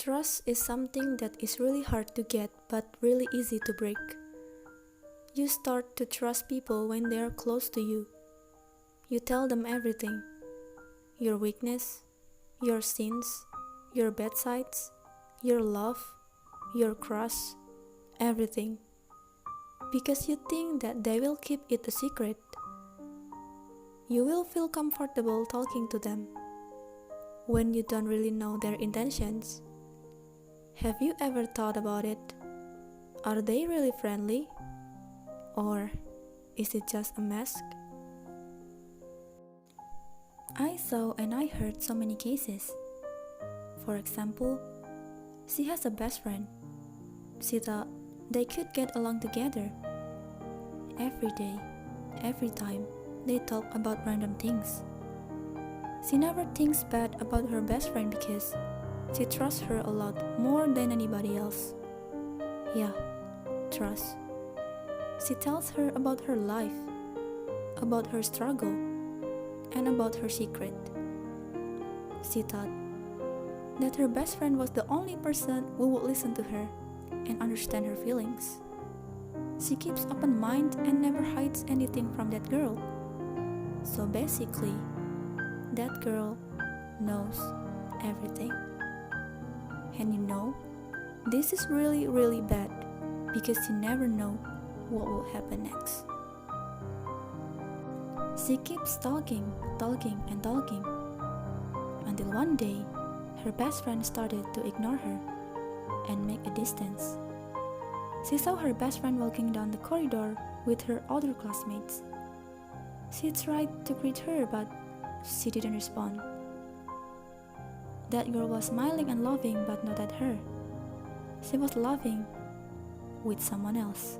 Trust is something that is really hard to get but really easy to break. You start to trust people when they are close to you. You tell them everything. Your weakness, your sins, your bad sides, your love, your crush, everything. Because you think that they will keep it a secret. You will feel comfortable talking to them when you don't really know their intentions. Have you ever thought about it? Are they really friendly? Or is it just a mask? I saw and I heard so many cases. For example, she has a best friend. She thought they could get along together. Every day, every time, they talk about random things. She never thinks bad about her best friend because she trusts her a lot more than anybody else. Yeah, trust. She tells her about her life, about her struggle, and about her secret. She thought that her best friend was the only person who would listen to her and understand her feelings. She keeps open mind and never hides anything from that girl. So basically, that girl knows everything. And you know, this is really, really bad because you never know what will happen next. She keeps talking and talking until one day her best friend started to ignore her and make a distance. She saw her best friend walking down the corridor with her other classmates. She tried to greet her but she didn't respond. That girl was smiling and laughing but not at her. She was laughing with someone else.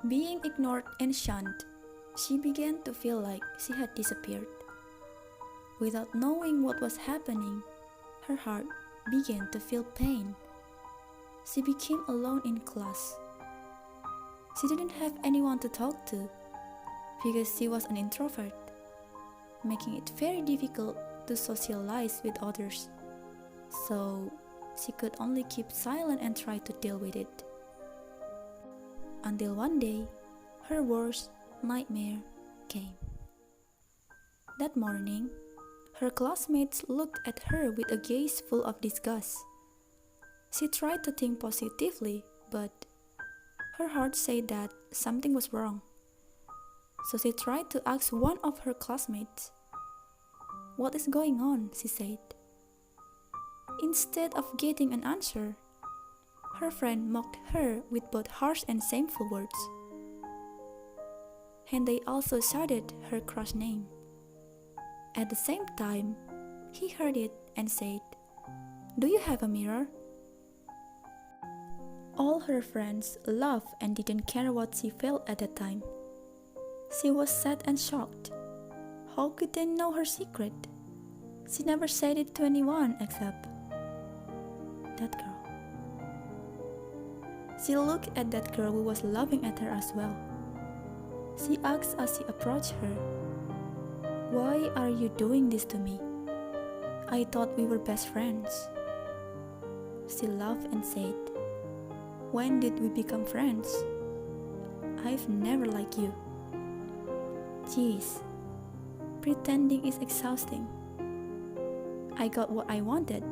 Being ignored and shunned, she began to feel like she had disappeared. Without knowing what was happening, her heart began to feel pain. She became alone in class. She didn't have anyone to talk to because she was an introvert, making it very difficult to socialize with others. So she could only keep silent and try to deal with it. Until one day, her worst nightmare came. That morning, her classmates looked at her with a gaze full of disgust. She tried to think positively, but her heart said that something was wrong. So she tried to ask one of her classmates. "What is going on?" she said. Instead of getting an answer, her friend mocked her with both harsh and shameful words. And they also shouted her crush name. At the same time, he heard it and said, "Do you have a mirror?" All her friends laughed and didn't care what she felt at that time. She was sad and shocked. How could they know her secret? She never said it to anyone except that girl. She looked at that girl who was laughing at her as well. She asked as she approached her, "Why are you doing this to me? I thought we were best friends." She laughed and said, "When did we become friends? I've never liked you." Jeez, pretending is exhausting. I got what I wanted,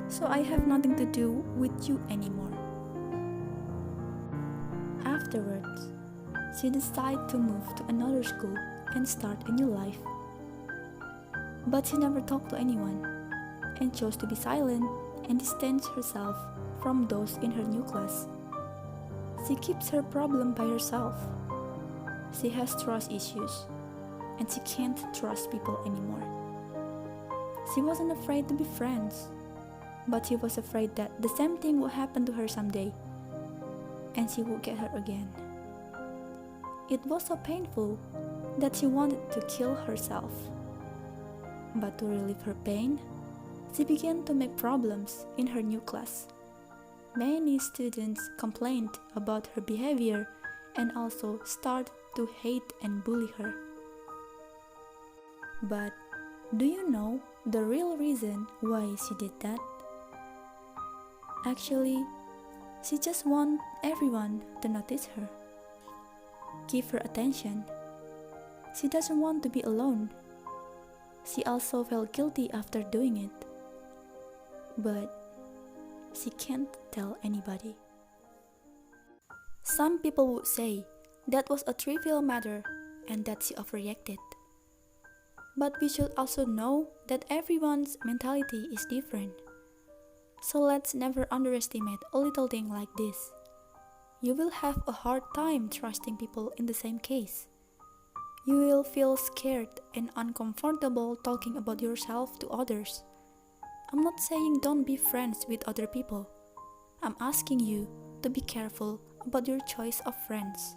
so I have nothing to do with you anymore. Afterwards, she decided to move to another school and start a new life. But she never talked to anyone and chose to be silent and distance herself from those in her new class. She keeps her problem by herself. She has trust issues and she can't trust people anymore. She wasn't afraid to be friends, but she was afraid that the same thing would happen to her someday and she would get hurt again. It was so painful that she wanted to kill herself. But to relieve her pain, she began to make problems in her new class. Many students complained about her behavior and also started to hate and bully her. But Do you know the real reason why she did that? Actually, she just wants everyone to notice her, give her attention. She doesn't want to be alone. She also felt guilty after doing it, but she can't tell anybody. Some people would say that was a trivial matter and that she overreacted. But we should also know that everyone's mentality is different. So let's never underestimate a little thing like this. You will have a hard time trusting people in the same case. You will feel scared and uncomfortable talking about yourself to others. I'm not saying don't be friends with other people. I'm asking you to be careful about your choice of friends.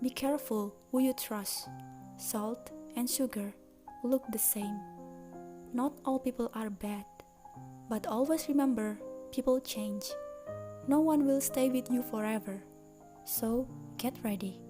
Be careful who you trust. Salt and sugar look the same. Not all people are bad, but always remember, people change. No one will stay with you forever. So, get ready.